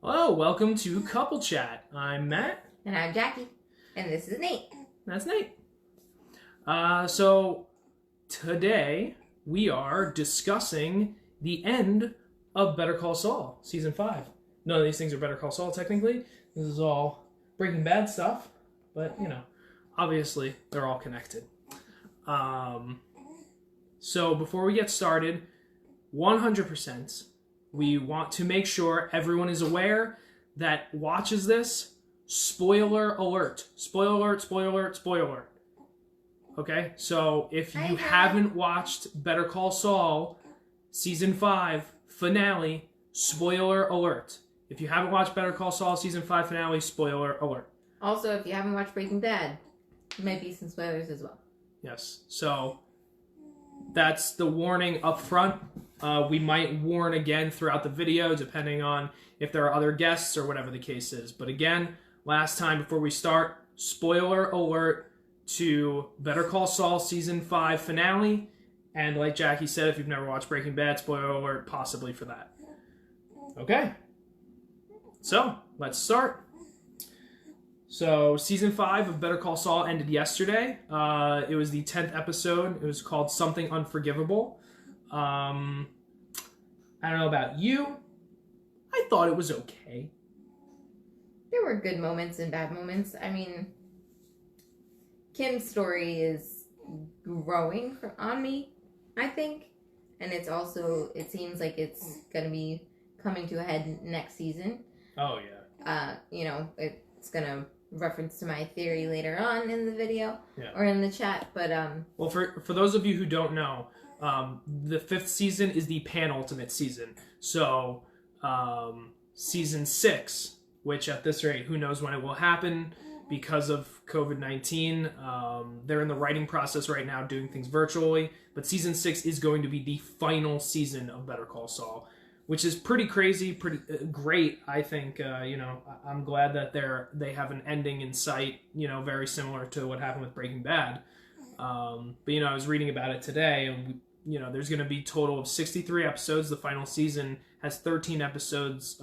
Hello, welcome to Couple Chat. I'm Matt. And I'm Jackie. And this is Nate. That's Nate. So today we are discussing the end of Better Call Saul, Season 5. None of these things are Better Call Saul, technically. This is all Breaking Bad stuff. But, obviously they're all connected. So before we get started, 100%, we want to make sure everyone is aware that watches this. Spoiler alert. Spoiler alert, spoiler alert, spoiler alert. Okay? So if you haven't watched Better Call Saul, Season 5 finale, spoiler alert. If you haven't watched Better Call Saul, Season 5 finale, spoiler alert. Also, if you haven't watched Breaking Bad, there might be some spoilers as well. Yes. So that's the warning up front. We might warn again throughout the video, depending on if there are other guests or whatever the case is. But again, last time before we start, spoiler alert to Better Call Saul Season 5 finale. And like Jackie said, if you've never watched Breaking Bad, spoiler alert possibly for that. Okay. So, let's start. So, Season 5 of Better Call Saul ended yesterday. It was the 10th episode. It was called Something Unforgivable. I don't know about you. I thought it was okay. There were good moments and bad moments. I mean, Kim's story is growing on me, I think. And it's also, it seems like it's going to be coming to a head next season. Oh, yeah. It's going to reference to my theory later on in the video or in the chat. But, well, for those of you who don't know, the 5th season is the penultimate season. So, Season 6, which at this rate, who knows when it will happen because of COVID-19. They're in the writing process right now, doing things virtually. But Season 6 is going to be the final season of Better Call Saul, which is pretty crazy, pretty great, I think. I'm glad that they have an ending in sight, very similar to what happened with Breaking Bad. But I was reading about it today, and there's going to be a total of 63 episodes. The final season has 13 episodes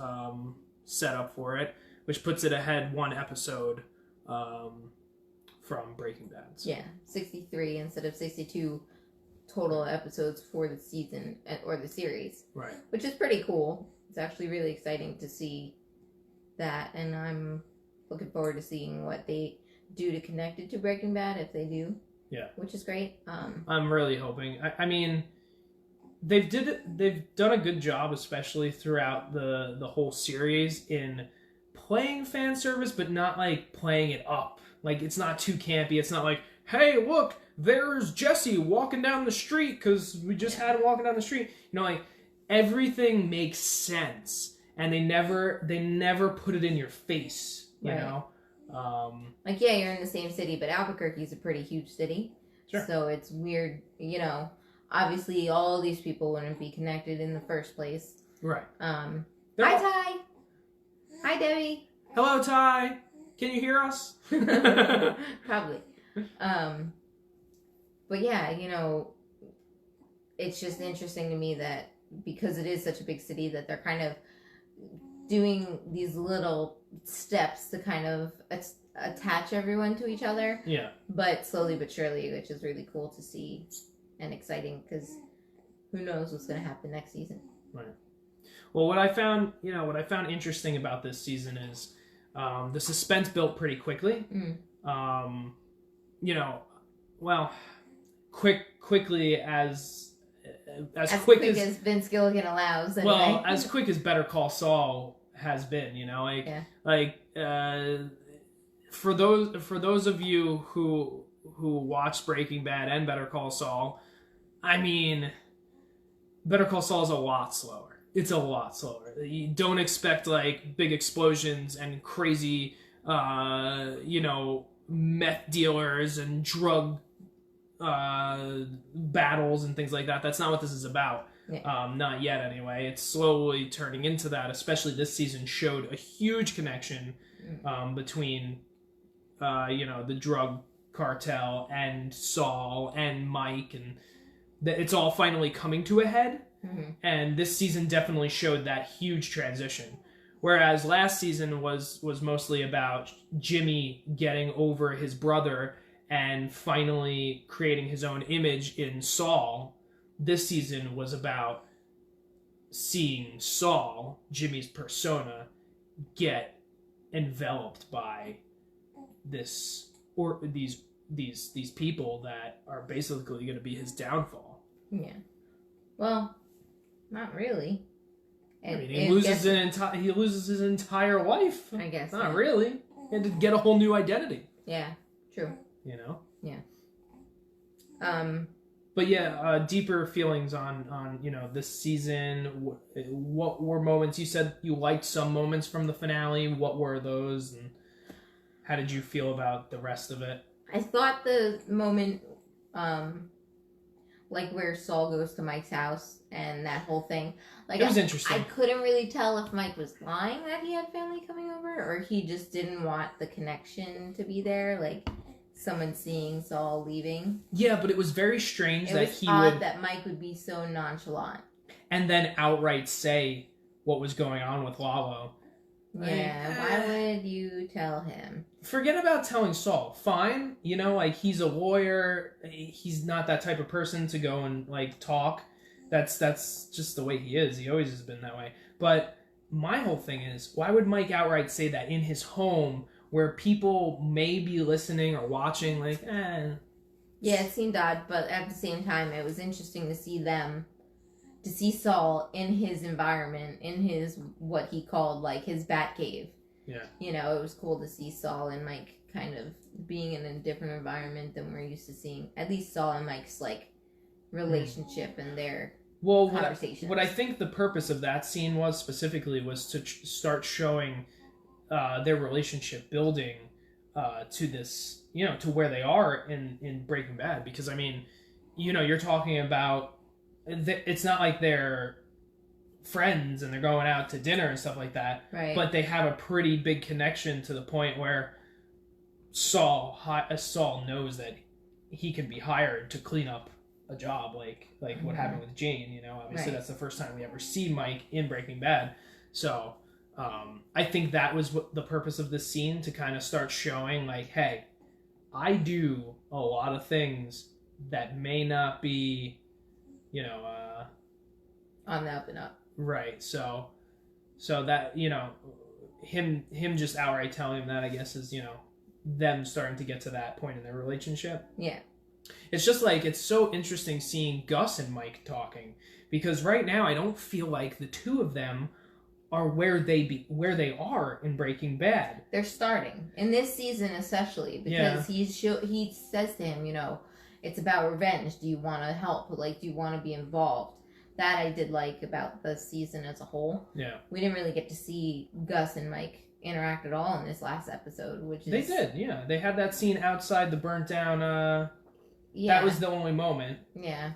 set up for it, which puts it ahead one episode from Breaking Bad. So. Yeah, 63 instead of 62 total episodes for the season or the series. Right. Which is pretty cool. It's actually really exciting to see that, and I'm looking forward to seeing what they do to connect it to Breaking Bad, if they do. Yeah. Which is great. I'm really hoping. I mean, they've done a good job, especially throughout the whole series, in playing fan service, but not like playing it up. Like, it's not too campy. It's not like, hey, look, there's Jesse walking down the street because we just had him walking down the street. Everything makes sense, and they never put it in your face. You know. You're in the same city, but Albuquerque's a pretty huge city. Sure. So it's weird, obviously all these people wouldn't be connected in the first place. Right. Hi, Ty. Hi, Debbie. Hello, Ty. Can you hear us? Probably. But yeah, it's just interesting to me that because it is such a big city that they're kind of doing these little steps to kind of attach everyone to each other. Yeah. But slowly but surely, which is really cool to see and exciting because who knows what's going to happen next season. Right. Well, what I found interesting about this season is the suspense built pretty quickly. Quickly as quick as Vince Gilligan allows. Anyway. Well, as quick as Better Call Saul has been, for those of you who watched Breaking Bad and Better Call Saul, I mean, Better Call Saul is a lot slower. It's a lot slower. You don't expect like big explosions and crazy, meth dealers and drug battles and things like that. That's not what this is about. Yeah. Not yet, anyway. It's slowly turning into that. Especially this season showed a huge connection between, the drug cartel and Saul and Mike, and it's all finally coming to a head. Mm-hmm. And this season definitely showed that huge transition Whereas last season was mostly about Jimmy getting over his brother and finally creating his own image in Saul. This season was about seeing Saul, Jimmy's persona, get enveloped by this or these people that are basically going to be his downfall. Yeah. Well, not really. I mean, he loses his entire life. I guess not really. He had to get a whole new identity. Yeah, true. You know. Yeah. But yeah, deeper feelings on this season. What were moments? You said you liked some moments from the finale. What were those, and how did you feel about the rest of it? I thought the moment, like where Saul goes to Mike's house and that whole thing, like it was interesting. I couldn't really tell if Mike was lying that he had family coming over, or he just didn't want the connection to be there, like someone seeing Saul leaving. Yeah, but it was very strange it that was he odd would, that Mike would be so nonchalant and then outright say what was going on with Lalo. Yeah, why would you tell him? Forget about telling Saul. Fine, like he's a lawyer. He's not that type of person to go and like talk. That's just the way he is. He always has been that way. But my whole thing is, why would Mike outright say that in his home where people may be listening or watching? Like, Yeah, it seemed odd, but at the same time, it was interesting to see Saul in his environment, in his, what he called, like, his bat cave. Yeah. It was cool to see Saul and Mike kind of being in a different environment than we're used to seeing. At least Saul and Mike's, like, relationship and their conversations. What I think the purpose of that scene was, specifically, was to start showing their relationship building to this, to where they are in Breaking Bad. Because, I mean, you're talking about, it's not like they're friends and they're going out to dinner and stuff like that, right? But they have a pretty big connection to the point where Saul knows that he can be hired to clean up a job, like what happened with Jane. Obviously right. That's the first time we ever see Mike in Breaking Bad. So I think that was what the purpose of this scene, to kind of start showing, like, hey, I do a lot of things that may not be, on the up and up. Right. So that, him just outright telling him that, I guess, is, them starting to get to that point in their relationship. Yeah. It's just like, it's so interesting seeing Gus and Mike talking, because right now I don't feel like the two of them are where they are in Breaking Bad. They're starting in this season, especially because he says to him, it's about revenge. Do you want to help? Like, do you want to be involved? That I did like about the season as a whole. Yeah. We didn't really get to see Gus and Mike interact at all in this last episode, which is... They did, yeah. They had that scene outside the burnt down, yeah. That was the only moment. Yeah.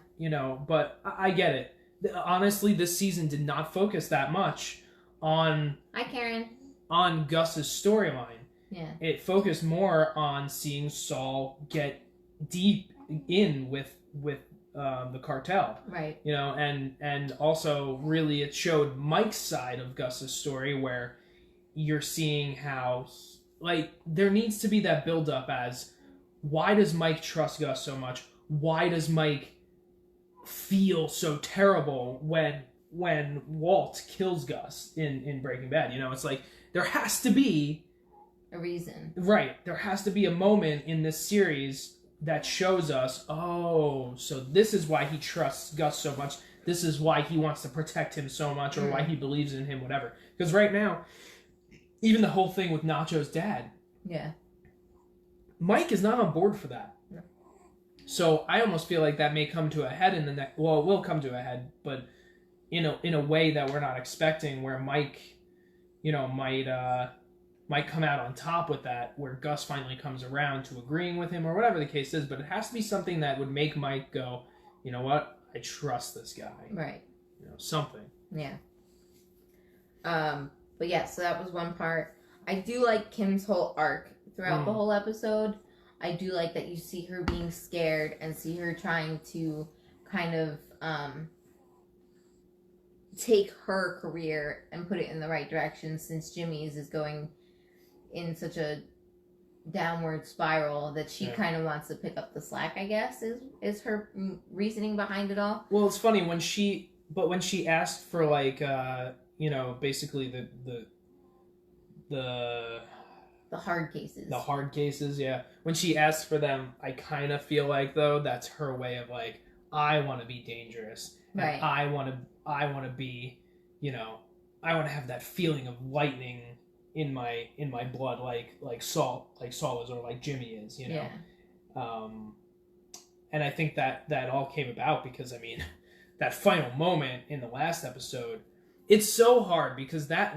But I get it. Honestly, this season did not focus that much on... Hi, Karen. On Gus's storyline. Yeah. It focused more on seeing Saul get deep in with the cartel, right? And also really it showed Mike's side of Gus's story, where you're seeing how there needs to be that build up as, why does Mike trust Gus so much? Why does Mike feel so terrible when Walt kills Gus in Breaking Bad? It's like, there has to be a reason, right? There has to be a moment in this series that shows us, oh, so this is why he trusts Gus so much. This is why he wants to protect him so much, or why he believes in him, whatever. Because right now, even the whole thing with Nacho's dad, yeah, Mike is not on board for that. No. So I almost feel like that may come to a head in the next. Well, it will come to a head, but in a way that we're not expecting, where Mike, might come out on top with that, where Gus finally comes around to agreeing with him, or whatever the case is. But it has to be something that would make Mike go, you know what, I trust this guy. Right. Something. Yeah. But yeah, so that was one part. I do like Kim's whole arc throughout the whole episode. I do like that you see her being scared and see her trying to kind of take her career and put it in the right direction, since Jimmy's is going in such a downward spiral that she kind of wants to pick up the slack, I guess, is her reasoning behind it all. Well, it's funny when she asked for like basically the hard cases. The hard cases, yeah. When she asked for them, I kind of feel like, though, that's her way of like, I want to be dangerous. And right. I want to be, I want to have that feeling of lightning in my blood, like Saul is, or like Jimmy is, Yeah. And I think that all came about because, I mean, that final moment in the last episode, it's so hard because that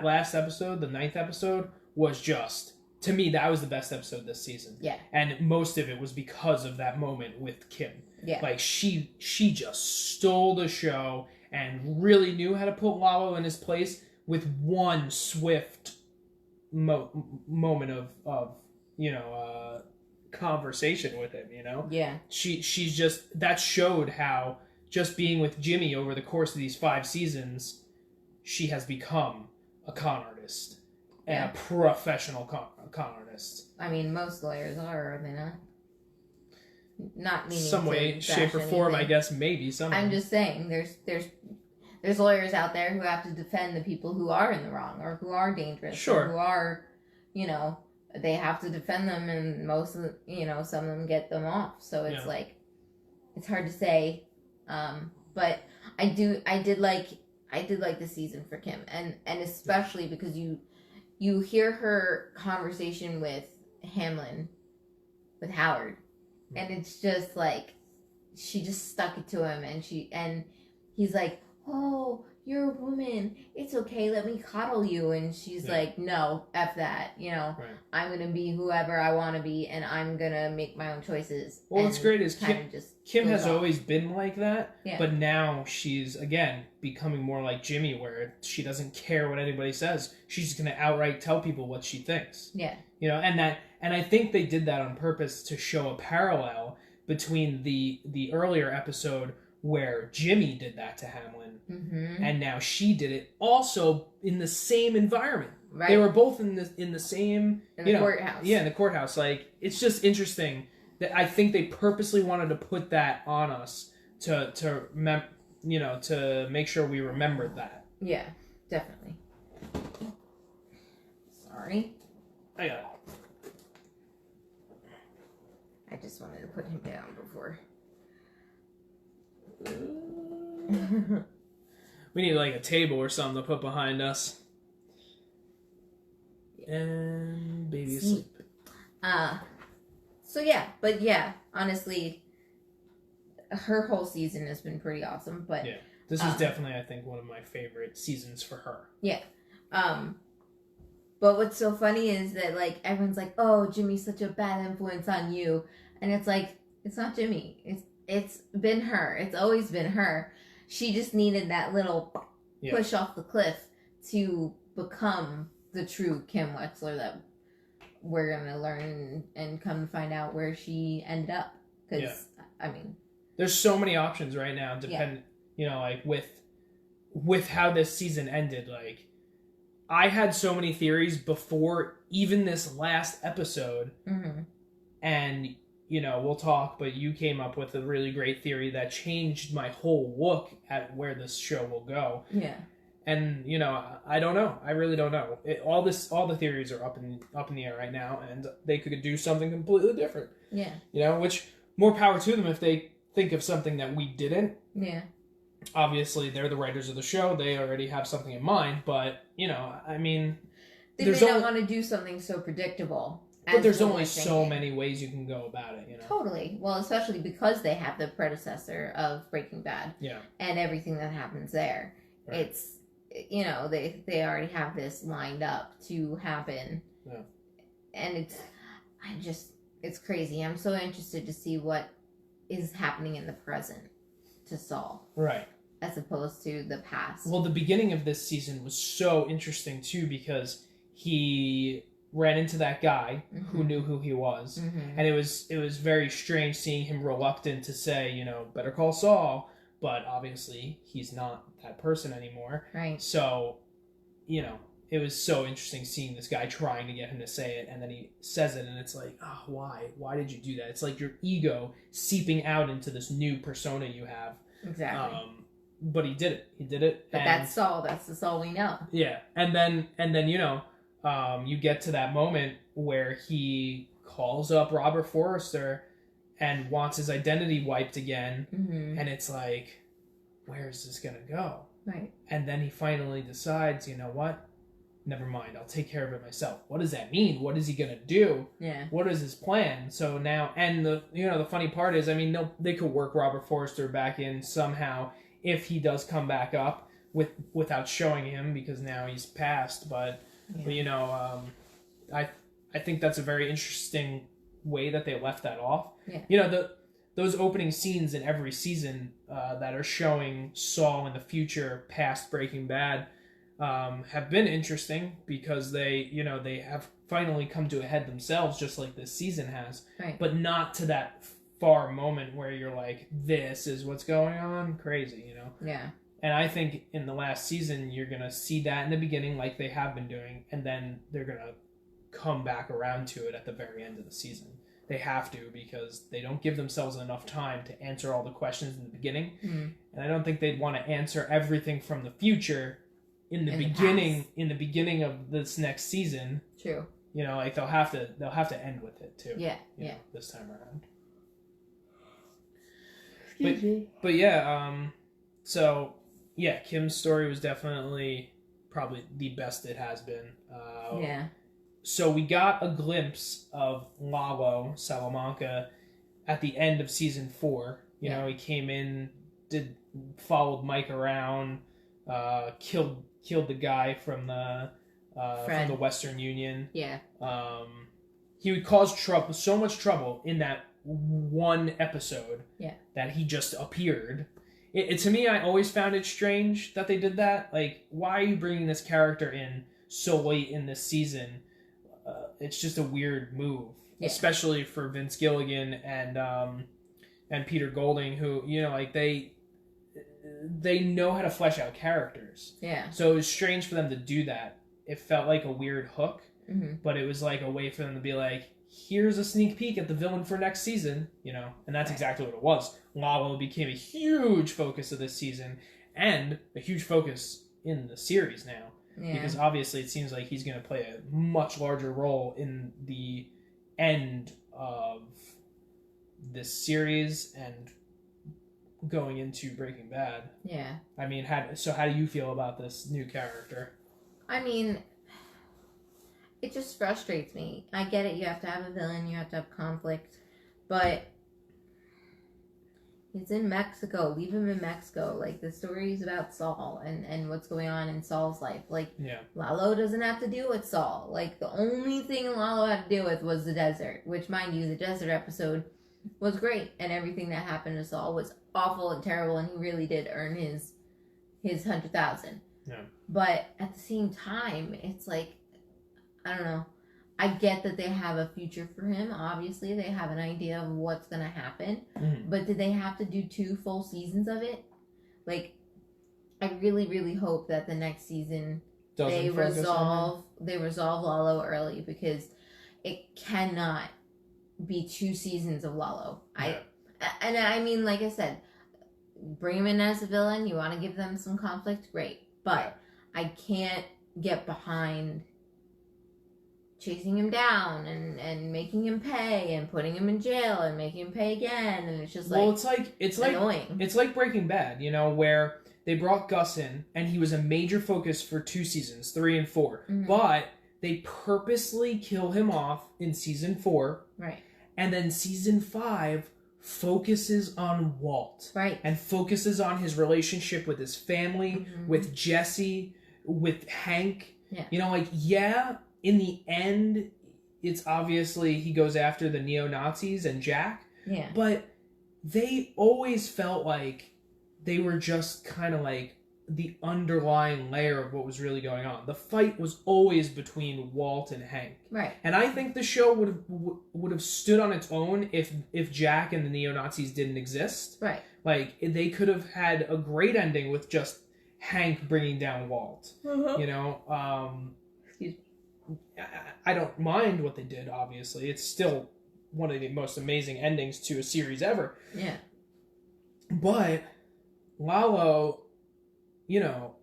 last episode, the 9th episode, was just, to me, that was the best episode this season. Yeah. And most of it was because of that moment with Kim. Yeah. Like, she just stole the show and really knew how to put Lalo in his place with one swift moment of conversation with him, Yeah. She's just, that showed how just being with Jimmy over the course of these 5 seasons, she has become a con artist. And a professional con artist. I mean, most lawyers are they not? Not meaning some way, shape, or form. I guess maybe some. I'm just saying, there's lawyers out there who have to defend the people who are in the wrong or who are dangerous. Sure. Or who are, they have to defend them, and most of some of them get them off. So it's like, it's hard to say, but I did like the season for Kim, and especially because you hear her conversation with Howard, and it's just like, she just stuck it to him, and he's like, oh, you're a woman, it's okay, let me coddle you, and she's like, no, F that, right. I'm gonna be whoever I want to be, and I'm gonna make my own choices. Well, what's great is Kim has always been like that, yeah. But now she's, again, becoming more like Jimmy, where she doesn't care what anybody says. She's just gonna outright tell people what she thinks. Yeah. And I think they did that on purpose to show a parallel between the earlier episode where Jimmy did that to Hamlin, and now she did it also in the same environment. Right. They were both in the same courthouse. Yeah, in the courthouse. Like, it's just interesting that I think they purposely wanted to put that on us to make sure we remembered that. Yeah, definitely. Sorry. I got it. I just wanted to put him down before. We need like a table or something to put behind us. And baby asleep. Honestly, her whole season has been pretty awesome. But yeah, this is definitely, I think, one of my favorite seasons for her. Yeah. But what's so funny is that, like, everyone's like, oh, Jimmy's such a bad influence on you. And it's like, it's not Jimmy. It's been her. It's always been her. She just needed that little push off the cliff to become the true Kim Wexler that we're going to learn and come to find out where she ended up. Because, I mean... There's so many options right now, like, with how this season ended, like... I had so many theories before even this last episode, and, we'll talk, but you came up with a really great theory that changed my whole look at where this show will go. Yeah. And, I don't know. I really don't know. All the theories are up in the air right now, and they could do something completely different. Yeah. Which, more power to them if they think of something that we didn't. Yeah. Obviously, they're the writers of the show. They already have something in mind, but, I mean... They may not want to do something so predictable. But there's only so many ways you can go about it, Totally. Well, especially because they have the predecessor of Breaking Bad. Yeah. And everything that happens there. Right. It's, they already have this lined up to happen. Yeah. And it's crazy. I'm so interested to see what is happening in the present to Saul. Right. As opposed to the past. Well, the beginning of this season was so interesting, too, because he ran into that guy who knew who he was. And it was very strange seeing him reluctant to say, Better Call Saul. but obviously he's not that person anymore. Right. So, it was so interesting seeing this guy trying to get him to say it, and then he says it, and it's like, oh, why? Why did you do that? It's like your ego seeping out into this new persona you have. Exactly. But he did it. But that's Saul. That's the Saul we know. Yeah, and then you get to that moment where he calls up Robert Forrester and wants his identity wiped again, and it's like, where is this gonna go? Right. And then he finally decides, you know what? Never mind, I'll take care of it myself. What does that mean? What is he gonna do? Yeah. What is his plan? So now, and the funny part is, I mean, they could work Robert Forrester back in somehow if he does come back up without showing him, because now he's passed. But I think that's a very interesting way that they left that off. Yeah. Those opening scenes in every season that are showing Saul in the future past Breaking Bad have been interesting, because they have finally come to a head themselves, just like this season has. Right. But not to that far moment where you're like, this is what's going on. Crazy, Yeah. And I think in the last season you're gonna see that in the beginning, like they have been doing, and then they're gonna come back around to it at the very end of the season. They have to, because they don't give themselves enough time to answer all the questions in the beginning. And I don't think they'd want to answer everything from the future in the beginning of this next season. True. Like they'll have to end with it too. Yeah. This time around. Excuse me. But yeah, so yeah, Kim's story was definitely probably the best it has been. Yeah. So we got a glimpse of Lalo Salamanca at the end of season 4. He came in, followed Mike around, killed the guy from the Western Union. Yeah. He would cause so much trouble in that one episode. Yeah. That he just appeared. To me, I always found it strange that they did that. Like, why are you bringing this character in so late in this season? It's just a weird move, especially for Vince Gilligan and Peter Golding, who they know how to flesh out characters. Yeah. So it was strange for them to do that. It felt like a weird hook, but it was like a way for them to be like, here's a sneak peek at the villain for next season, and that's exactly what it was. Lalo became a huge focus of this season, and a huge focus in the series now. Yeah. Because obviously it seems like he's going to play a much larger role in the end of this series and going into Breaking Bad. Yeah. I mean, how do you feel about this new character? I mean, it just frustrates me. I get it, you have to have a villain, you have to have conflict, but he's in Mexico. Leave him in Mexico. Like, the story is about Saul and what's going on in Saul's life. Like, Lalo doesn't have to deal with Saul. Like, the only thing Lalo had to deal with was the desert, which, mind you, the desert episode was great, and everything that happened to Saul was awful and terrible, and he really did earn his 100,000. Yeah. But at the same time, it's like, I don't know. I get that they have a future for him. Obviously, they have an idea of what's going to happen. But did they have to do 2 full seasons of it? Like, I really, really hope that the next season they resolve Lalo early, because it cannot be 2 seasons of Lalo. And I mean, like I said, bring him in as a villain. You want to give them some conflict, great. But I can't get behind chasing him down and making him pay and putting him in jail and making him pay again, and it's just like, well, it's annoying. It's like Breaking Bad, where they brought Gus in and he was a major focus for 2 seasons, 3 and 4, but they purposely kill him off in season 4, right? And then season 5 focuses on Walt, right, and focuses on his relationship with his family, with Jesse, with Hank. In the end, it's obviously he goes after the neo-Nazis and Jack. Yeah. But they always felt like they were just kind of like the underlying layer of what was really going on. The fight was always between Walt and Hank. Right. And I think the show would have stood on its own if Jack and the neo-Nazis didn't exist. Right. Like, they could have had a great ending with just Hank bringing down Walt. Uh-huh. You know? Excuse me. I don't mind what they did, obviously. It's still one of the most amazing endings to a series ever. Yeah. But Lalo, you know,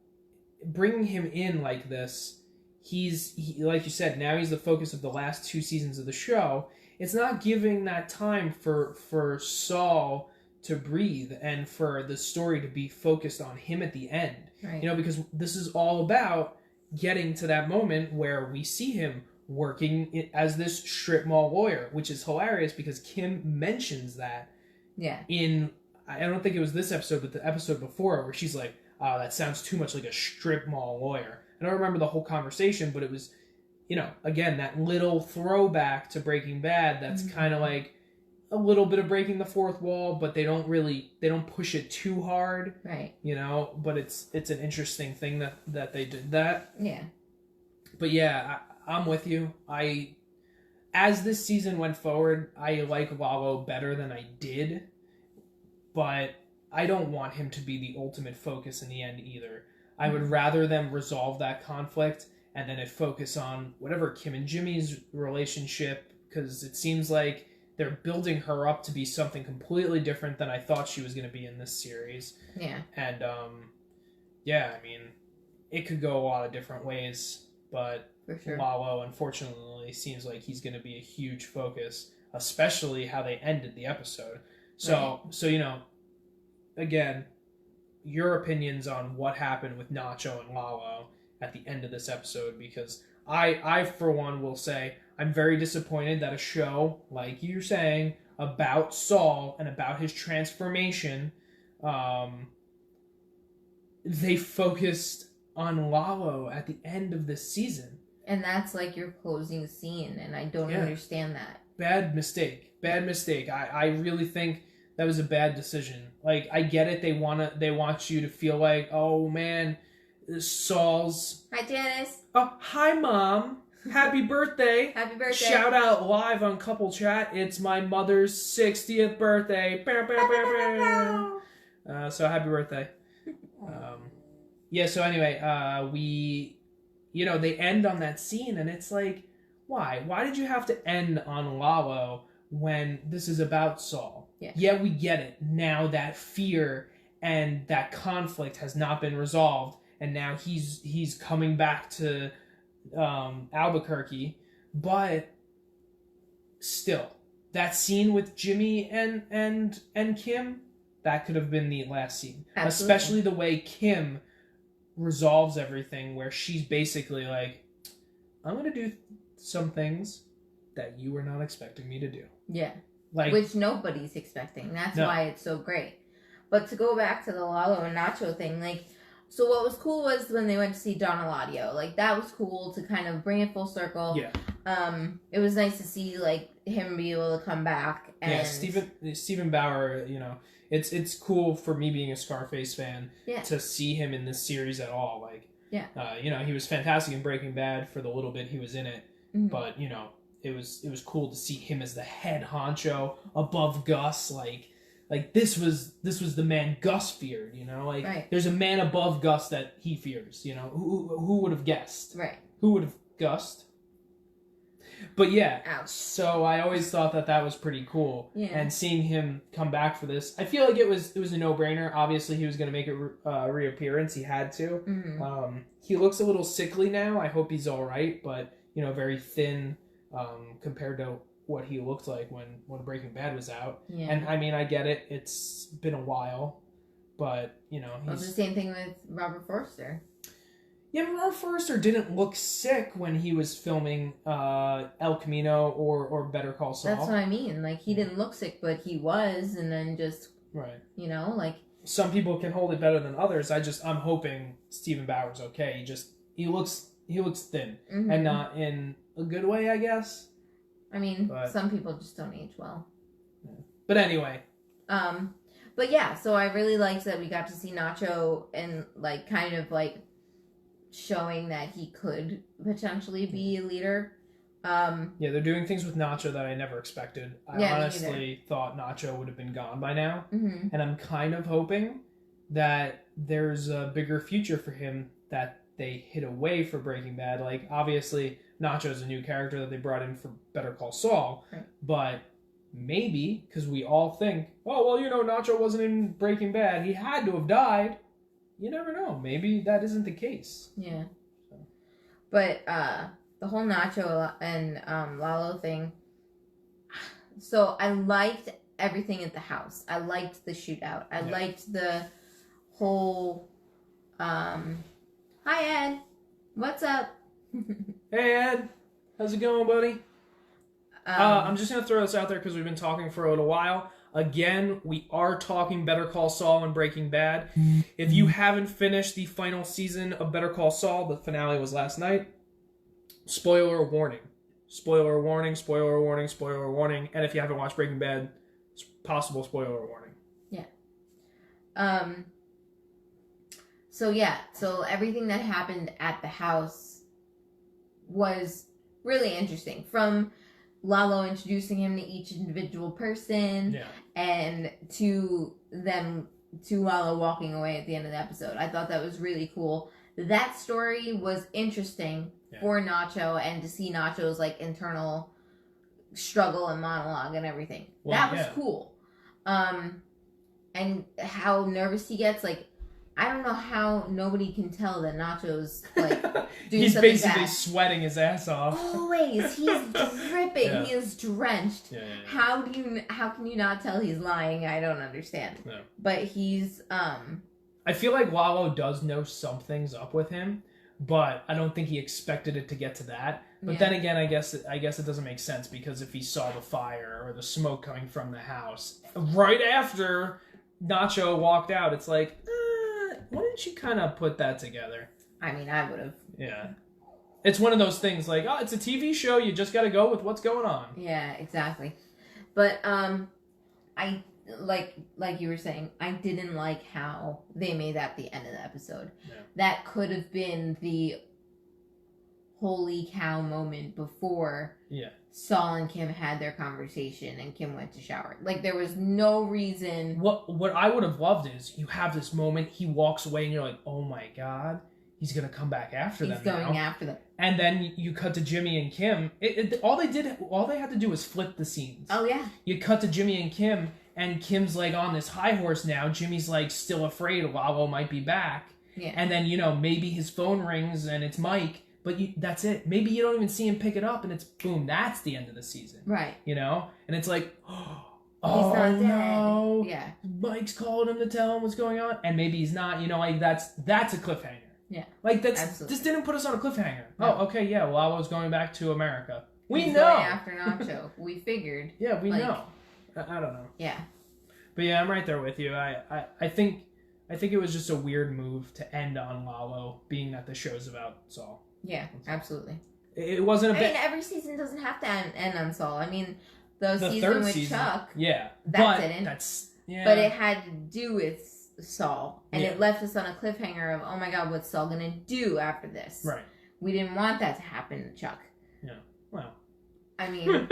bringing him in like this, he, like you said, now he's the focus of the last 2 seasons of the show. It's not giving that time for Saul to breathe and for the story to be focused on him at the end. Right. You know, because this is all about getting to that moment where we see him working as this strip mall lawyer, which is hilarious because Kim mentions that in, I don't think it was this episode, but the episode before, where she's like, oh, that sounds too much like a strip mall lawyer. I don't remember the whole conversation, but it was, you know, again, that little throwback to Breaking Bad that's kind of like a little bit of breaking the fourth wall, but they don't push it too hard. Right. You know, but it's an interesting thing that they did that. Yeah. But yeah, I'm with you. As this season went forward, I like Lalo better than I did, but I don't want him to be the ultimate focus in the end either. I would rather them resolve that conflict and then it focus on whatever Kim and Jimmy's relationship, because it seems like they're building her up to be something completely different than I thought she was going to be in this series. Yeah. And, yeah, I mean, it could go a lot of different ways, but For sure. Lalo, unfortunately, seems like he's going to be a huge focus, especially how they ended the episode. So, you know, again, your opinions on what happened with Nacho and Lalo at the end of this episode, because I for one will say I'm very disappointed that a show, like you're saying, about Saul and about his transformation, they focused on Lalo at the end of this season. And that's like your closing scene, and I don't understand that. Bad mistake. I really think that was a bad decision. Like, I get it. They want you to feel like, oh man, Saul's. Hi, Janice. Oh, hi, Mom. Happy birthday. Happy birthday. Shout out live on Couple Chat. It's my mother's 60th birthday. So happy birthday. Yeah, so anyway, they end on that scene, and it's like, why? Why did you have to end on Lalo when this is about Saul? Yeah, we get it. Now that fear and that conflict has not been resolved, and now he's coming back to Albuquerque, but still, that scene with Jimmy and Kim, that could have been the last scene. Absolutely. Especially the way Kim resolves everything, where she's basically like, I'm gonna do some things that you were not expecting me to do. Yeah. Like, which nobody's expecting. That's why it's so great. But to go back to the Lalo and Nacho thing, like, so what was cool was when they went to see Don Eladio. Like, that was cool to kind of bring it full circle. Yeah. It was nice to see, like, him be able to come back. And yeah, Stephen Bauer, you know, it's cool for me being a Scarface fan to see him in this series at all. Like, you know, he was fantastic in Breaking Bad for the little bit he was in it. Mm-hmm. But, you know, it was cool to see him as the head honcho above Gus. Like this was the man Gus feared, you know? Like, there's a man above Gus that he fears, you know? Who would have guessed? Right. Who would have guessed? But yeah, ouch. So I always thought that was pretty cool. Yeah. And seeing him come back for this, I feel like it was a no-brainer. Obviously, he was going to make a reappearance. He had to. Mm-hmm. He looks a little sickly now. I hope he's all right, but, you know, very thin compared to what he looked like when Breaking Bad was out. Yeah. And, I mean, I get it. It's been a while, but, you know. Well, it's the same thing with Robert Forster. Yeah, but Robert Forster didn't look sick when he was filming El Camino or Better Call Saul. That's what I mean. Like, he didn't look sick, but he was, and then just, you know, like... Some people can hold it better than others. I'm hoping Stephen Bauer's okay. He looks thin, mm-hmm. and not in a good way, I guess. I mean, some people just don't age well. Yeah. But anyway. But But yeah, so I really liked that we got to see Nacho and like kind of like showing that he could potentially be a leader. Yeah, they're doing things with Nacho that I never expected. I Yeah, me honestly thought Nacho would have been gone by now. Mm-hmm. And I'm kind of hoping that there's a bigger future for him that they hid away for Breaking Bad. Like, obviously, Nacho's a new character that they brought in for Better Call Saul. Right. But maybe, because we all think, oh, well, you know, Nacho wasn't in Breaking Bad. He had to have died. You never know. Maybe that isn't the case. Yeah. But, the whole Nacho and Lalo thing. So I liked everything at the house. I liked the shootout. I liked the whole. Hi Ed, what's up? Hey Ed, how's it going, buddy? I'm just gonna throw this out there because we've been talking for a little while. Again, we are talking Better Call Saul and Breaking Bad. If you haven't finished the final season of Better Call Saul, the finale was last night. Spoiler warning. Spoiler warning, spoiler warning, spoiler warning. And if you haven't watched Breaking Bad, it's possible spoiler warning. Yeah. So everything that happened at the house was really interesting. From Lalo introducing him to each individual person and to Lalo walking away at the end of the episode. I thought that was really cool. That story was interesting for Nacho, and to see Nacho's like internal struggle and monologue and everything. Well, that was cool. And how nervous he gets, like, I don't know how nobody can tell that Nacho's like doing he's something basically bad. Sweating his ass off. Always, he's dripping. Yeah. He is drenched. Yeah. How can you not tell he's lying? I don't understand. No. But he's I feel like Lalo does know something's up with him, but I don't think he expected it to get to that. But then again, I guess it doesn't make sense, because if he saw the fire or the smoke coming from the house right after Nacho walked out, it's like, why didn't you kind of put that together? I mean, I would have. Yeah. It's one of those things like, oh, it's a TV show. You just got to go with what's going on. Yeah, exactly. But I like you were saying, I didn't like how they made that the end of the episode. Yeah. That could have been the holy cow moment before Saul and Kim had their conversation and Kim went to shower. Like, there was no reason. What I would have loved is you have this moment, he walks away and you're like, oh my God, he's going to come back after them. He's going after them. And then you cut to Jimmy and Kim. All they had to do was flip the scenes. Oh, yeah. You cut to Jimmy and Kim, and Kim's like on this high horse now. Jimmy's like still afraid Lalo might be back. Yeah. And then, maybe his phone rings and it's Mike, but that's it. Maybe you don't even see him pick it up and it's boom, that's the end of the season. Right. And it's like, he's not dead. No. Yeah. Mike's called him to tell him what's going on, and maybe he's not. That's a cliffhanger. Yeah. Like, Absolutely. this didn't put us on a cliffhanger. No. Oh, okay, yeah, Lalo's going back to America. He's know. going after Nacho. We figured. Yeah, we know. I don't know. Yeah. But yeah, I'm right there with you. I think it was just a weird move to end on Lalo, being that the show's about Saul. Yeah, absolutely. It wasn't a bit. I mean, every season doesn't have to end on Saul. I mean, the season third with season, Chuck. Yeah, that didn't. But it had to do with Saul, and it left us on a cliffhanger of, oh my God, what's Saul gonna do after this? Right. We didn't want that to happen to Chuck. Yeah. Well. I mean,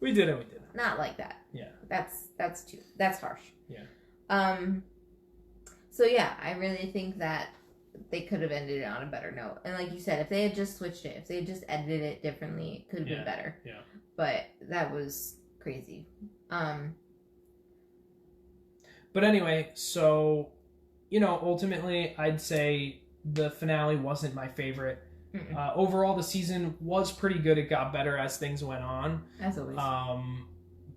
we did it. not like that. Yeah. That's harsh. Yeah. So yeah, I really think that they could have ended it on a better note. And like you said, if they had just switched it, if they had just edited it differently, it could have been better. Yeah. But that was crazy. But anyway, so, ultimately, I'd say the finale wasn't my favorite. Overall, the season was pretty good. It got better as things went on. As always.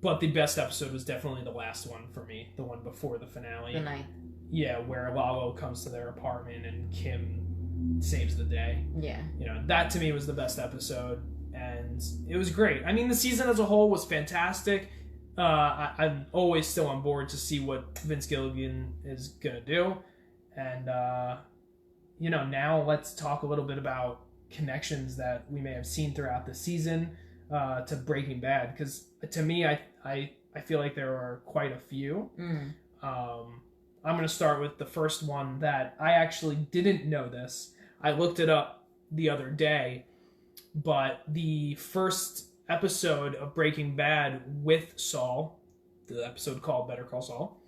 But the best episode was definitely the last one for me, the one before the finale. The ninth. Yeah, where Lalo comes to their apartment and Kim saves the day. Yeah. That to me was the best episode, and it was great. I mean, the season as a whole was fantastic. I'm always still on board to see what Vince Gilligan is gonna do, and now let's talk a little bit about connections that we may have seen throughout the season to Breaking Bad, because to me, I feel like there are quite a few. I'm going to start with the first one that I actually didn't know this. I looked it up the other day, but the first episode of Breaking Bad with Saul, the episode called Better Call Saul,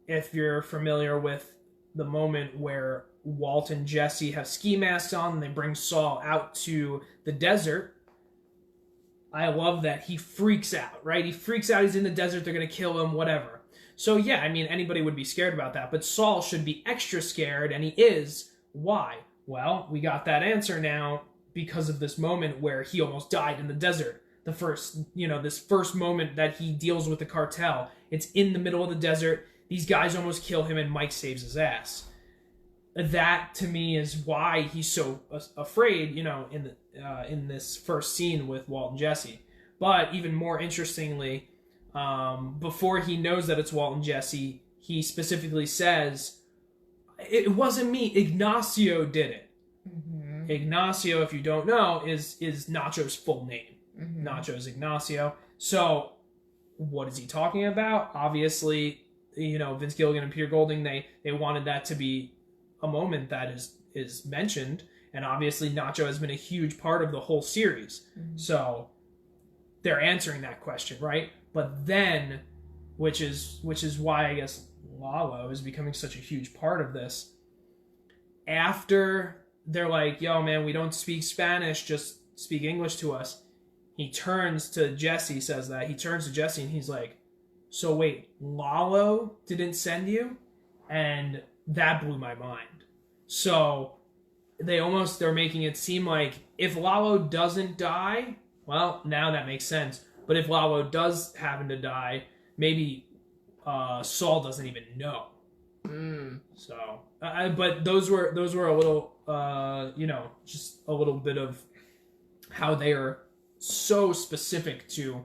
if you're familiar with the moment where Walt and Jesse have ski masks on and they bring Saul out to the desert, I love that he freaks out, right? He freaks out, he's in the desert, they're going to kill him, whatever. So yeah, I mean, anybody would be scared about that, but Saul should be extra scared, and he is. Why? Well, we got that answer now because of this moment where he almost died in the desert. The first, this first moment that he deals with the cartel. It's in the middle of the desert. These guys almost kill him, and Mike saves his ass. That to me is why he's so afraid, in this first scene with Walt and Jesse. But even more interestingly, before he knows that it's Walt and Jesse, he specifically says, "It wasn't me. Ignacio did it." Mm-hmm. Ignacio, if you don't know, is Nacho's full name. Mm-hmm. Nacho's Ignacio. So, what is he talking about? Obviously, Vince Gilligan and Peter Golding, they wanted that to be a moment that is mentioned, and obviously Nacho has been a huge part of the whole series. Mm-hmm. So, they're answering that question, right? But then, which is why I guess Lalo is becoming such a huge part of this. After they're like, "Yo, man, we don't speak Spanish, just speak English to us," he turns to Jesse, says that. He turns to Jesse and he's like, "So wait, Lalo didn't send you?" And that blew my mind. So they're making it seem like if Lalo doesn't die, well, now that makes sense. But if Lalo does happen to die, maybe Saul doesn't even know. So, but those were a little, just a little bit of how they are so specific to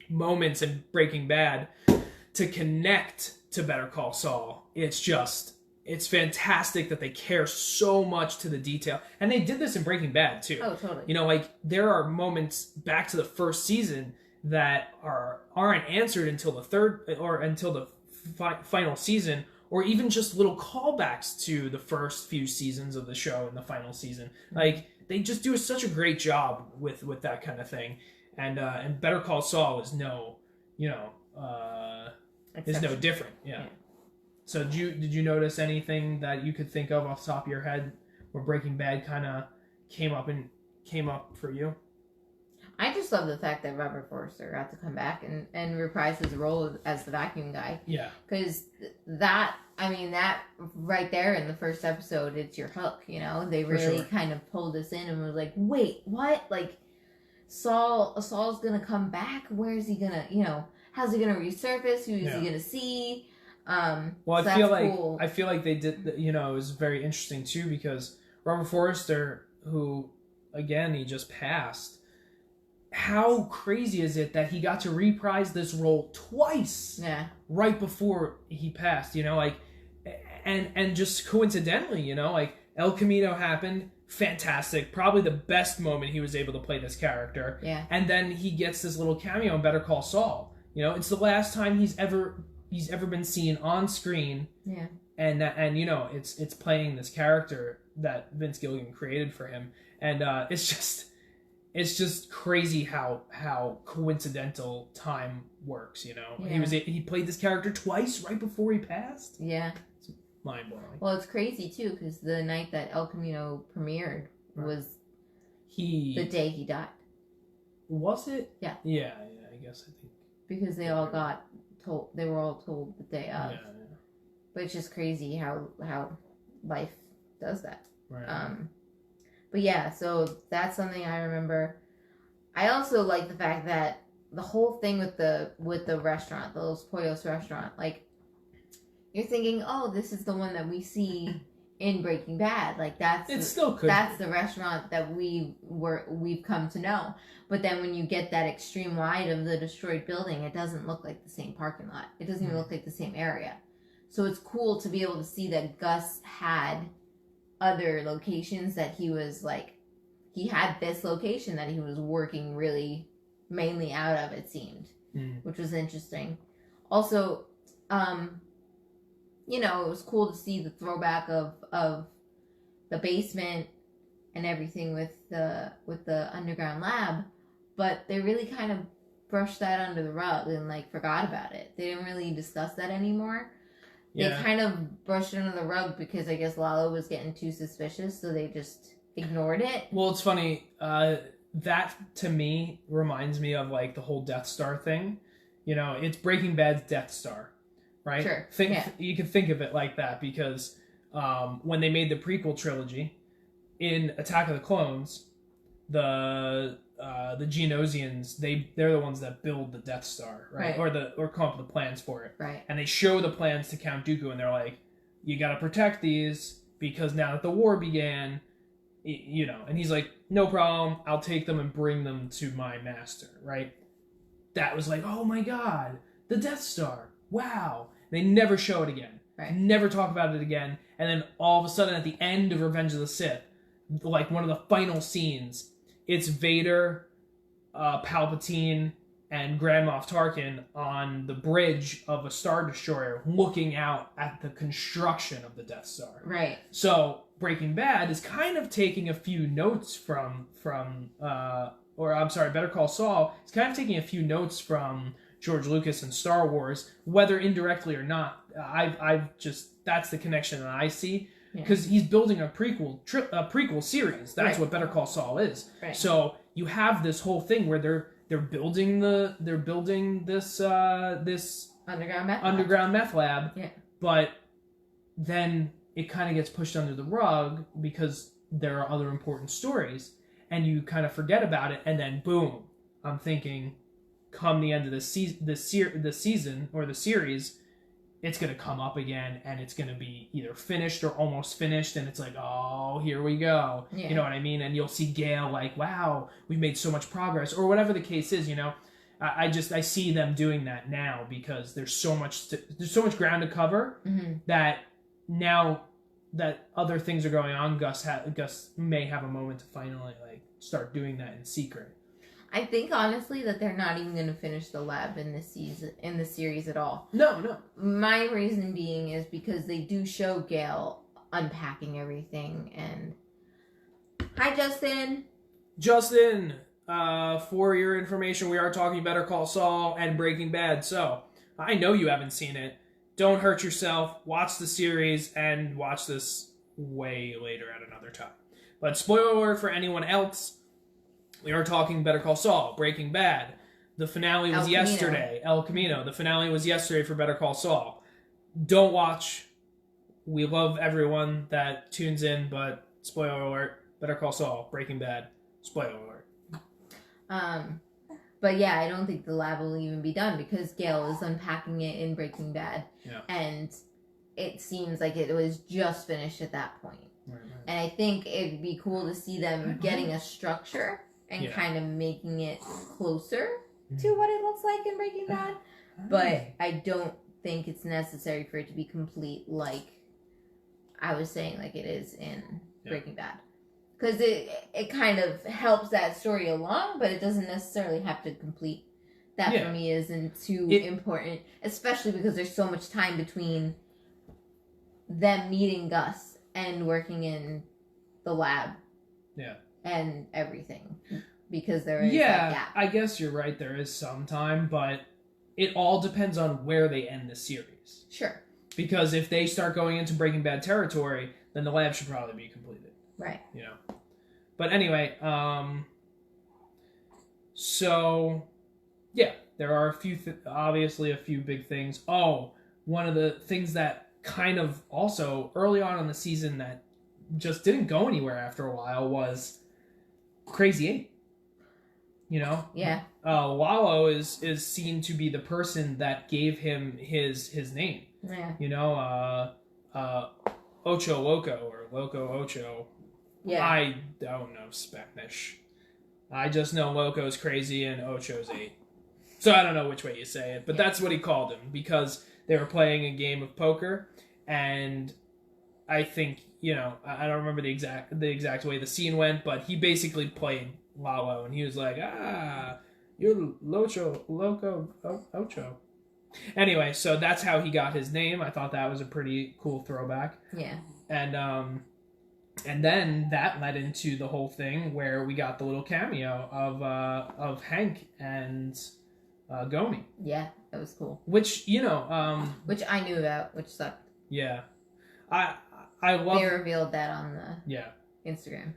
moments in Breaking Bad to connect to Better Call Saul. It's fantastic that they care so much to the detail. And they did this in Breaking Bad too. Oh, totally. There are moments back to the first season that aren't answered until the third or until the final season, or even just little callbacks to the first few seasons of the show in the final season. Like, they just do such a great job with that kind of thing. And Better Call Saul is no different. Yeah. So did you notice anything that you could think of off the top of your head where Breaking Bad kind of came up for you? I just love the fact that Robert Forster got to come back and reprise his role as the vacuum guy. Yeah. Because that right there in the first episode, it's your hook, They really kind of pulled us in and was like, wait, what? Like, Saul's going to come back? Where is he going to, how's he going to resurface? Who is he going to see? Well, so I feel like they did, it was very interesting too, because Robert Forster, who, again, he just passed. How crazy is it that he got to reprise this role twice? Yeah. Right before he passed, and just coincidentally, El Camino happened, fantastic, probably the best moment he was able to play this character. Yeah. And then he gets this little cameo in Better Call Saul. It's the last time he's ever been seen on screen. Yeah. And it's playing this character that Vince Gilligan created for him, and it's just crazy how coincidental time works, Yeah. He played this character twice right before he passed. Yeah. It's mind-blowing. Well, it's crazy, too, because the night that El Camino premiered was the day he died. Was it? Yeah. Yeah, I guess I think. Because they were all told the day of. Yeah. But it's just crazy how life does that. Right. But yeah, so that's something I remember. I also like the fact that the whole thing with the restaurant, the Los Pollos restaurant, like, you're thinking, oh, this is the one that we see in Breaking Bad. Like, that's the restaurant that we've come to know. But then when you get that extreme wide of the destroyed building, it doesn't look like the same parking lot. It doesn't even look like the same area. So it's cool to be able to see that Gus had other locations that he was like, he had this location that he was working really mainly out of, it seemed, which was interesting. Also, you know, it was cool to see the throwback of the basement and everything with the underground lab, but they really kind of brushed that under the rug and like forgot about it. They didn't really discuss that anymore. Yeah. They kind of brushed it under the rug because I guess Lalo was getting too suspicious, so they just ignored it. Well, it's funny. That to me reminds me of like the whole Death Star thing. You know, it's Breaking Bad's Death Star, right? Sure. You can think of it like that because when they made the prequel trilogy in Attack of the Clones, the Geonosians, they're the ones that build the Death Star, right? Or come up with the plans for it, right? And they show the plans to Count Dooku, and they're like, "You got to protect these because now that the war began, you know." And he's like, "No problem, I'll take them and bring them to my master," right? That was like, "Oh my God, the Death Star! Wow!" They never show it again, right? Never talk about it again, and then all of a sudden, at the end of Revenge of the Sith, like one of the final scenes. It's Vader, Palpatine, and Grand Moff Tarkin on the bridge of a Star Destroyer looking out at the construction of the Death Star. Right. So Breaking Bad is kind of taking a few notes from Better Call Saul is kind of taking a few notes from George Lucas and Star Wars, whether indirectly or not. I've just, that's the connection that I see. Because he's building a prequel series. That's what Better Call Saul is. Right. So you have this whole thing where they're building this underground meth lab. Yeah. But then it kind of gets pushed under the rug because there are other important stories, and you kind of forget about it. And then boom, I'm thinking, come the end of the season or the series, it's going to come up again, and it's going to be either finished or almost finished, and it's like, oh, here we go. Yeah. You know what I mean? And you'll see Gale like, wow, we've made so much progress, or whatever the case is, you know? I see them doing that now because there's so much ground to cover that now that other things are going on, Gus may have a moment to finally like start doing that in secret. I think honestly that they're not even going to finish the lab in the series at all. No. My reason being is because they do show Gale unpacking everything. And hi, Justin. Justin, for your information, we are talking Better Call Saul and Breaking Bad. So I know you haven't seen it. Don't hurt yourself. Watch the series and watch this way later at another time. But spoiler alert for anyone else. We are talking Better Call Saul, Breaking Bad. The finale was yesterday. El Camino. The finale was yesterday for Better Call Saul. Don't watch. We love everyone that tunes in, but spoiler alert. Better Call Saul, Breaking Bad. Spoiler alert. But yeah, I don't think the lab will even be done because Gale is unpacking it in Breaking Bad. Yeah. And it seems like it was just finished at that point. Right. And I think it'd be cool to see them getting a structure and kind of making it closer to what it looks like in Breaking Bad. But I don't think it's necessary for it to be complete like I was saying like it is in Breaking Bad. Because it kind of helps that story along, but it doesn't necessarily have to complete. That for me isn't too important, especially because there's so much time between them meeting Gus and working in the lab. Yeah. And everything, because there is that gap. I guess you're right. There is some time, but it all depends on where they end the series. Sure. Because if they start going into Breaking Bad territory, then the lab should probably be completed. Right. You know. But anyway, so yeah, there are obviously a few big things. Oh, one of the things that kind of also early on in the season that just didn't go anywhere after a while was Crazy 8. You know? Yeah. Lalo is seen to be the person that gave him his name. Yeah. You know, Ocho Loco or Loco Ocho. Yeah. I don't know Spanish. I just know Loco's crazy and Ocho's 8. So I don't know which way you say it, but that's what he called him because they were playing a game of poker, and I think, you know, I don't remember the exact way the scene went, but he basically played Lalo, and he was like, you're Loco Ocho. Anyway, so that's how he got his name. I thought that was a pretty cool throwback. Yeah. And then that led into the whole thing where we got the little cameo of Hank and Gomi. Yeah, that was cool. Which which I knew about, which sucked. Yeah, I love. They revealed that on the Instagram.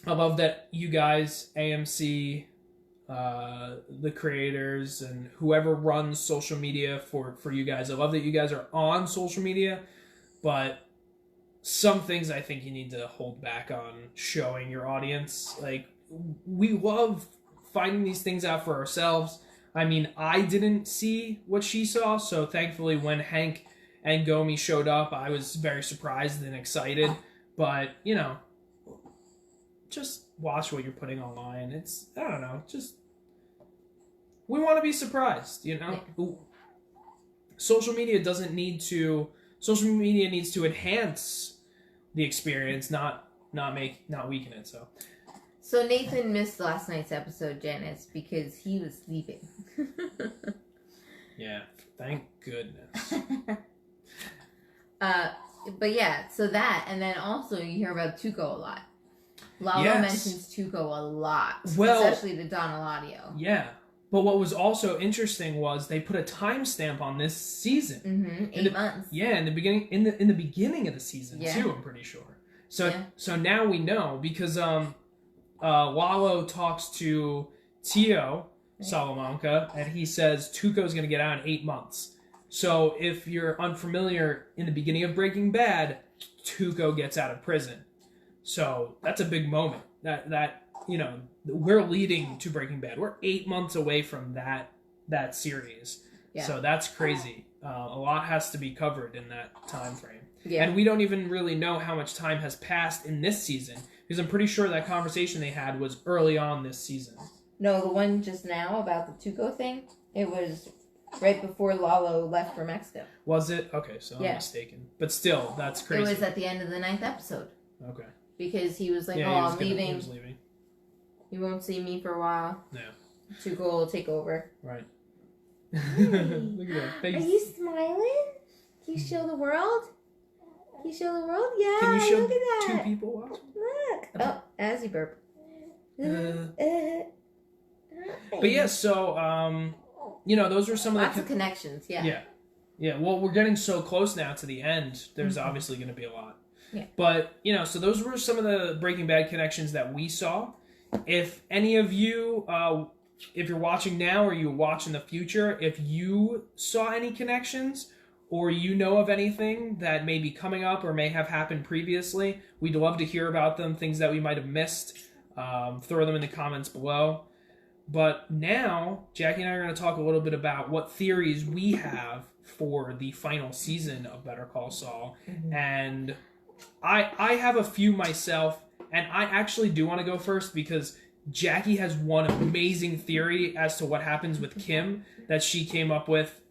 I love that you guys, AMC, the creators, and whoever runs social media for you guys. I love that you guys are on social media, but some things I think you need to hold back on showing your audience. Like, we love finding these things out for ourselves. I mean, I didn't see what she saw, so thankfully when Hank and Gomi showed up, I was very surprised and excited. But, just watch what you're putting online. It's, I don't know, just, we want to be surprised, Yeah. Social media needs to enhance the experience, not weaken it. So Nathan missed last night's episode, Janice, because he was sleeping. Yeah, thank goodness. But yeah, so that, and then also you hear about Tuco a lot. Lalo mentions Tuco a lot, especially to Don Eladio. Yeah, but what was also interesting was they put a timestamp on this season. Mm-hmm. 8 months. Yeah, in the beginning of the season too. I'm pretty sure. So now we know because Lalo talks to Tio Salamanca and he says Tuco's going to get out in 8 months. So if you're unfamiliar, in the beginning of Breaking Bad, Tuco gets out of prison. So that's a big moment. That we're leading to Breaking Bad. We're 8 months away from that series. Yeah. So that's crazy. A lot has to be covered in that time frame. Yeah. And we don't even really know how much time has passed in this season, because I'm pretty sure that conversation they had was early on this season. No, the one just now about the Tuco thing, it was right before Lalo left for Mexico. Was it? Okay, so I'm mistaken. But still, that's crazy. It was at the end of the 9th episode. Okay. Because he was like, I'm leaving. He was leaving. You won't see me for a while. Yeah. Tuco will take over. Right. Hey, look at that face. Are you smiling? Can you show the world? Can you show the world? Yeah, can you show look at that. 2 people watching? Look. Oh, as you burp. But yeah, so, those are some of connections, yeah. Yeah, well, we're getting so close now to the end. There's obviously going to be a lot. Yeah. But, so those were some of the Breaking Bad connections that we saw. If any of you, if you're watching now or you watch in the future, if you saw any connections or you know of anything that may be coming up or may have happened previously, we'd love to hear about them, things that we might have missed. Throw them in the comments below. But now, Jackie and I are going to talk a little bit about what theories we have for the final season of Better Call Saul. Mm-hmm. And I have a few myself, and I actually do want to go first because Jackie has one amazing theory as to what happens with Kim that she came up with.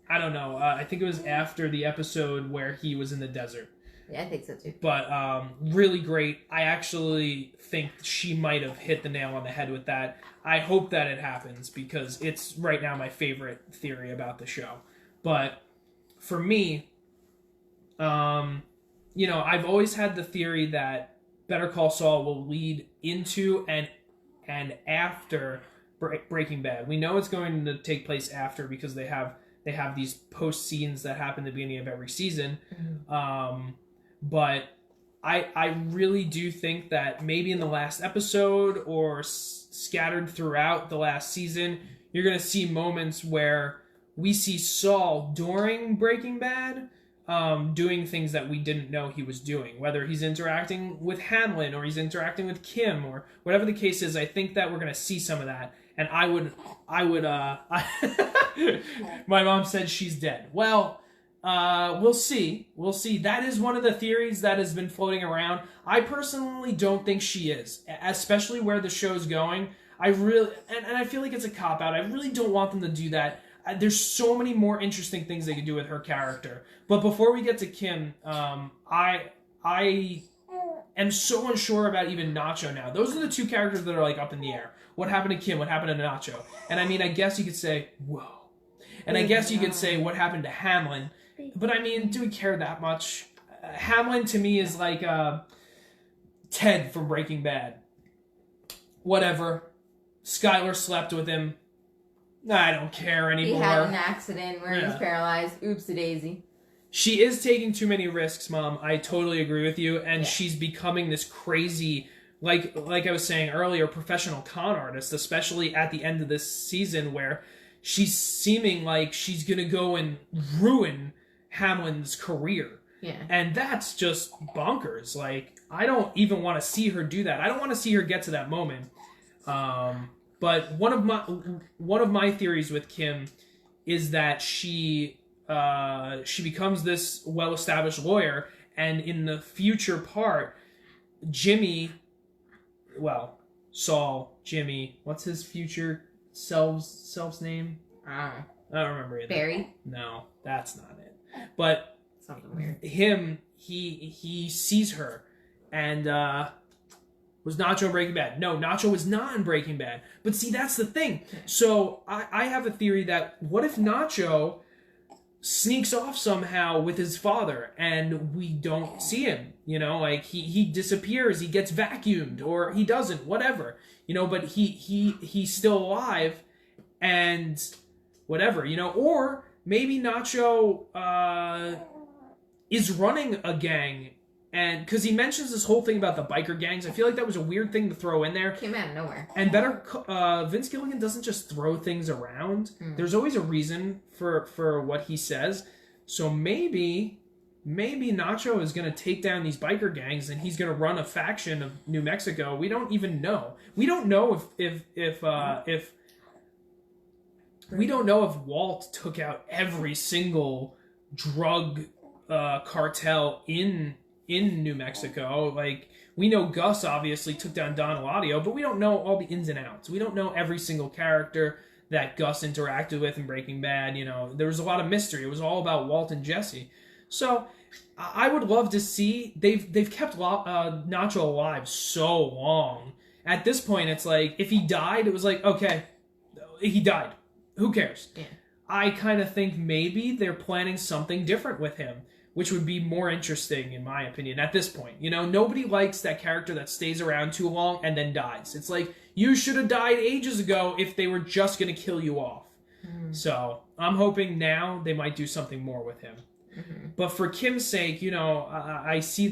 I don't know. I think it was after the episode where he was in the desert. Yeah, I think so too. But really great. I actually think she might have hit the nail on the head with that. I hope that it happens because it's right now my favorite theory about the show. But for me, I've always had the theory that Better Call Saul will lead into and after Breaking Bad. We know it's going to take place after because they have these post scenes that happen at the beginning of every season. Mm-hmm. But I really do think that maybe in the last episode or scattered throughout the last season, you're going to see moments where we see Saul during Breaking Bad doing things that we didn't know he was doing, whether he's interacting with Hanlon or he's interacting with Kim or whatever the case is. I think that we're going to see some of that. And I would my mom said she's dead. Well, we'll see. That is one of the theories that has been floating around. I personally don't think she is, especially where the show's going. I really, and I feel like it's a cop-out. I really don't want them to do that. There's so many more interesting things they could do with her character. But before we get to Kim, I am so unsure about even Nacho now. Those are the 2 characters that are like up in the air. What happened to Kim? What happened to Nacho? And I mean, I guess you could say, whoa. And I guess you could say what happened to Hamlin. But I mean, do we care that much? Hamlin to me is like Ted from Breaking Bad. Whatever. Skylar slept with him. I don't care anymore. He had an accident where he's paralyzed. Oopsie-daisy. She is taking too many risks, Mom. I totally agree with you. And she's becoming this crazy, like I was saying earlier, professional con artist, especially at the end of this season where she's seeming like she's going to go and ruin Hamlin's career. Yeah. And that's just bonkers. Like, I don't even want to see her do that. I don't want to see her get to that moment. But one of my theories with Kim is that she becomes this well-established lawyer, and in the future part, Saul, Jimmy, what's his future self's name? I don't remember either. Barry? No, that's not it. But something weird. He sees her, and was Nacho in Breaking Bad? No, Nacho was not in Breaking Bad. But see, that's the thing. So I have a theory that what if Nacho sneaks off somehow with his father and we don't see him? You know, like he disappears, he gets vacuumed, or he doesn't, whatever. You know, but he's still alive and whatever, you know, or maybe Nacho is running a gang. And because he mentions this whole thing about the biker gangs, I feel like that was a weird thing to throw in there. Came out of nowhere. And Vince Gilligan doesn't just throw things around. There's always a reason for what he says. So maybe Nacho is going to take down these biker gangs and he's going to run a faction of New Mexico. We don't even know. We don't know if we don't know if Walt took out every single drug cartel in New Mexico. Like, we know Gus obviously took down Don Eladio, but we don't know all the ins and outs. We don't know every single character that Gus interacted with in Breaking Bad. You know, there was a lot of mystery. It was all about Walt and Jesse. So I would love to see, they've kept Nacho alive so long. At this point, it's like, if he died, it was like, okay, he died. Who cares? Yeah. I kind of think maybe they're planning something different with him, which would be more interesting, in my opinion, at this point. You know, nobody likes that character that stays around too long and then dies. It's like, you should have died ages ago if they were just going to kill you off. So, I'm hoping now they might do something more with him. But for Kim's sake, you know, I see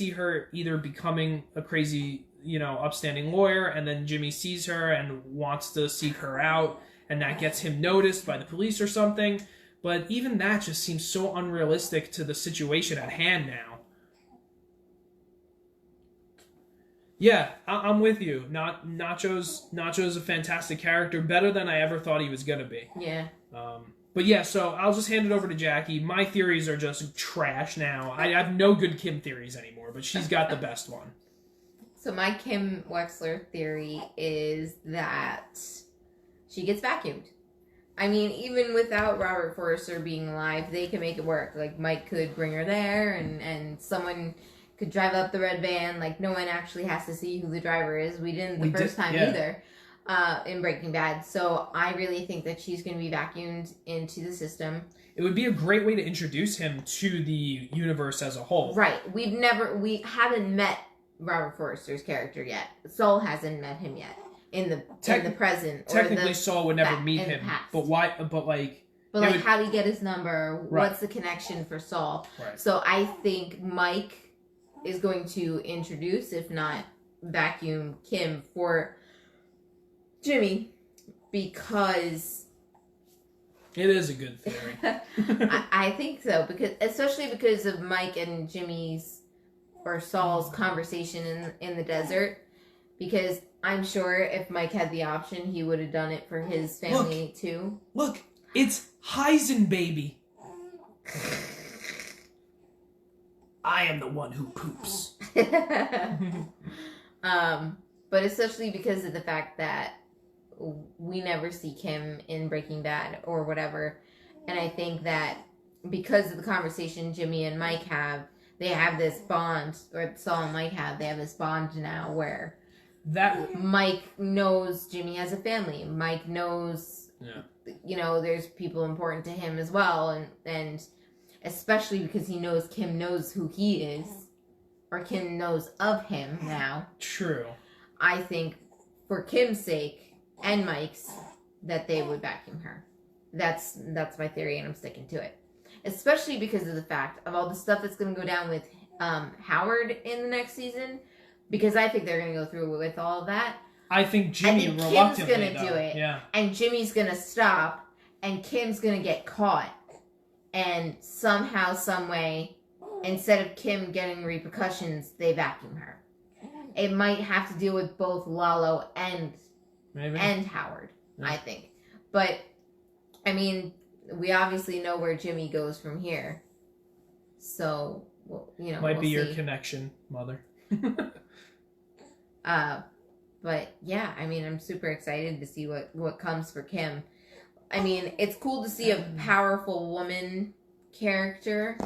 her either becoming a crazy, you know, upstanding lawyer, and then Jimmy sees her and wants to seek her out, and that gets him noticed by the police or something. But even that just seems so unrealistic to the situation at hand now. Yeah, I'm with you. Nacho's a fantastic character, better than I ever thought he was gonna be. Yeah. But yeah, so I'll just hand it over to Jackie. My theories are just trash now. I have no good Kim theories anymore, but she's got the best one. So my Kim Wexler theory is that she gets vacuumed. I mean, even without Robert Forster being alive, they can make it work. Like, Mike could bring her there, and someone could drive up the red van. Like, no one actually has to see who the driver is. We didn't the first time either in Breaking Bad. So I really think that she's going to be vacuumed into the system. It would be a great way to introduce him to the universe as a whole. Right. We haven't met Robert Forster's character yet. Saul hasn't met him yet. In the present. Technically, Saul would never meet him. But why? But like... But like, how did he get his number? Right. What's the connection for Saul? Right. So I think Mike is going to introduce, if not vacuum, Kim for Jimmy, because... It is a good theory. I think so, especially because of Mike and Jimmy's or Saul's conversation in the desert. Because I'm sure if Mike had the option, he would have done it for his family too. Look, it's Heisen, baby. I am the one who poops. But especially because of the fact that we never see Kim in Breaking Bad or whatever. And I think that because of the conversation Jimmy and Mike have, they have this bond, or Saul and Mike have, they have this bond now where... Mike knows Jimmy has a family. Mike knows there's people important to him as well, and especially because he knows Kim knows who he is, or Kim knows of him now. True. I think for Kim's sake and Mike's, that they would vacuum her. That's my theory, and I'm sticking to it. Especially because of the fact of all the stuff that's going to go down with Howard in the next season, because I think they're going to go through with all of that. I think Jimmy Kim's going to do it, yeah. And Jimmy's going to stop, and Kim's going to get caught, and somehow, some way, instead of Kim getting repercussions, they vacuum her. It might have to deal with both Lalo and Howard, I think. But, I mean, we obviously know where Jimmy goes from here. So, might be your connection, mother. But yeah, I mean, I'm super excited to see what comes for Kim. I mean, it's cool to see a powerful woman character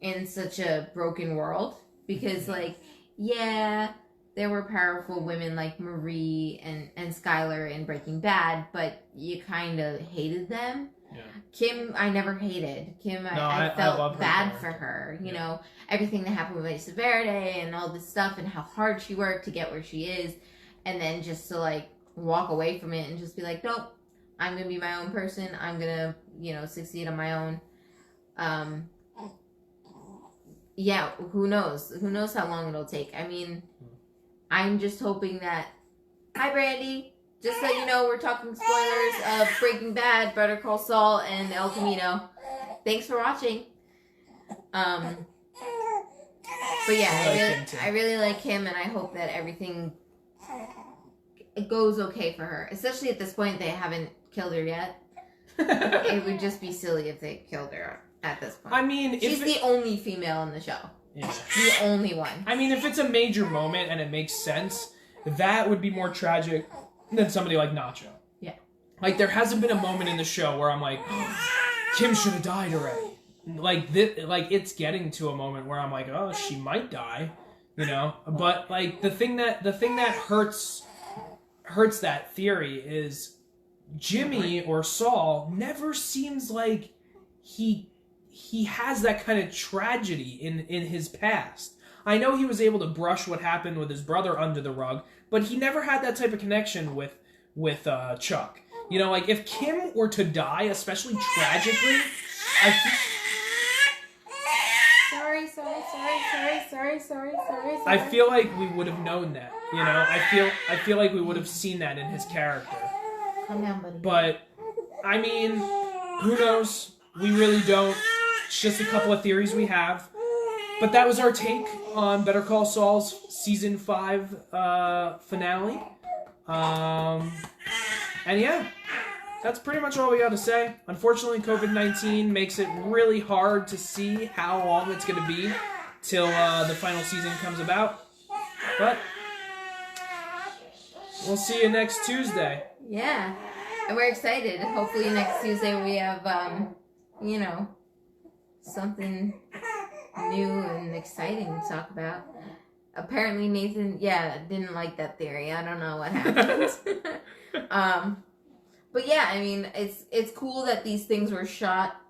in such a broken world, because there were powerful women like Marie and Skylar in Breaking Bad, but you kind of hated them. Yeah. Kim, I never hated. Kim, I felt bad for her. You know, everything that happened with Mesa Verde and all this stuff, and how hard she worked to get where she is, and then just to walk away from it and just be like, nope, I'm gonna be my own person. I'm gonna, succeed on my own. Yeah, who knows? Who knows how long it'll take? I mean, I'm just hoping that. Hi, Brandy. Just so you know, we're talking spoilers of Breaking Bad, Better Call Saul, and El Camino. Thanks for watching. But yeah, I really like him, and I hope that everything goes okay for her. Especially at this point, they haven't killed her yet. It would just be silly if they killed her at this point. I mean, she's the only female in the show. Yeah. The only one. I mean, if it's a major moment and it makes sense, that would be more tragic than somebody like Nacho. Yeah. There hasn't been a moment in the show where I'm like, oh, Kim should have died already. It's getting to a moment where I'm like, oh, she might die, But the thing that hurts that theory is Jimmy or Saul never seems like he has that kind of tragedy in his past. I know he was able to brush what happened with his brother under the rug, but he never had that type of connection with Chuck. If Kim were to die, especially tragically, Sorry. I feel like we would have known that. I feel like we would have seen that in his character. Calm down, buddy. But I mean, who knows? We really don't. It's just a couple of theories we have. But that was our take on Better Call Saul's Season 5 finale. And yeah, that's pretty much all we got to say. Unfortunately, COVID-19 makes it really hard to see how long it's going to be till the final season comes about. But we'll see you next Tuesday. Yeah, and we're excited. Hopefully next Tuesday we have, something new and exciting to talk about. Apparently Nathan, didn't like that theory. I don't know what happened. But yeah, I mean, it's cool that these things were shot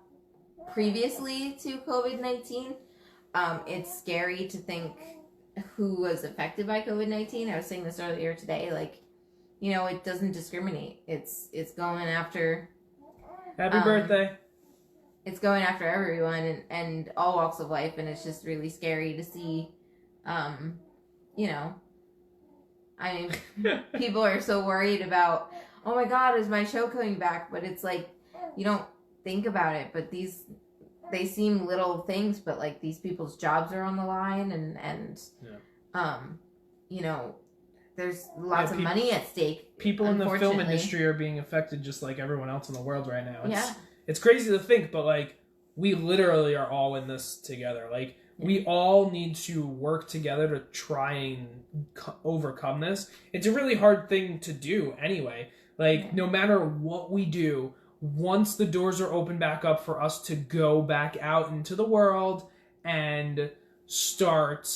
previously to COVID-19. It's scary to think who was affected by COVID-19. I was saying this earlier today, it doesn't discriminate. It's going after... Happy birthday. It's going after everyone and all walks of life, and it's just really scary to see, people are so worried about, oh my God, is my show coming back? But it's you don't think about it, but they seem little things, but these people's jobs are on the line, and there's lots of money at stake. People in the film industry are being affected just like everyone else in the world right now. It's crazy to think, but we literally are all in this together. We all need to work together to try and overcome this. It's a really hard thing to do anyway. No matter what we do, once the doors are open back up for us to go back out into the world and start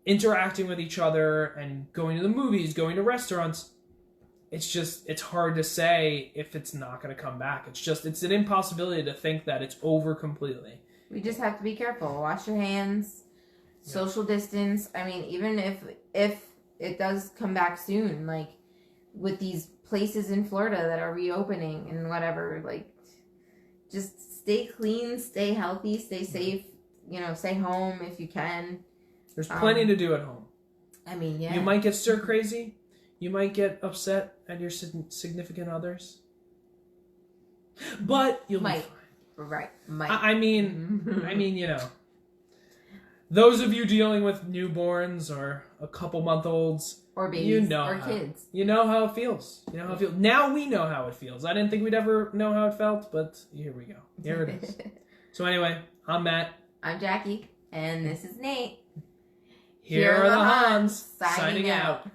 interacting with each other and going to the movies, going to restaurants, it's hard to say if it's not going to come back. It's an impossibility to think that it's over completely. We just have to be careful. Wash your hands, social distance. I mean, even if it does come back soon, like with these places in Florida that are reopening and whatever, like just stay clean, stay healthy, stay safe, stay home if you can. There's plenty to do at home. I mean, yeah. You might get stir crazy. You might get upset at your significant others. But you'll be fine. Right. Might. I mean, those of you dealing with newborns or a couple month olds or babies or kids, you know how it feels. Now we know how it feels. I didn't think we'd ever know how it felt, but here we go. Here it is. So anyway, I'm Matt. I'm Jackie, and this is Nate. Here are the Hahns signing out.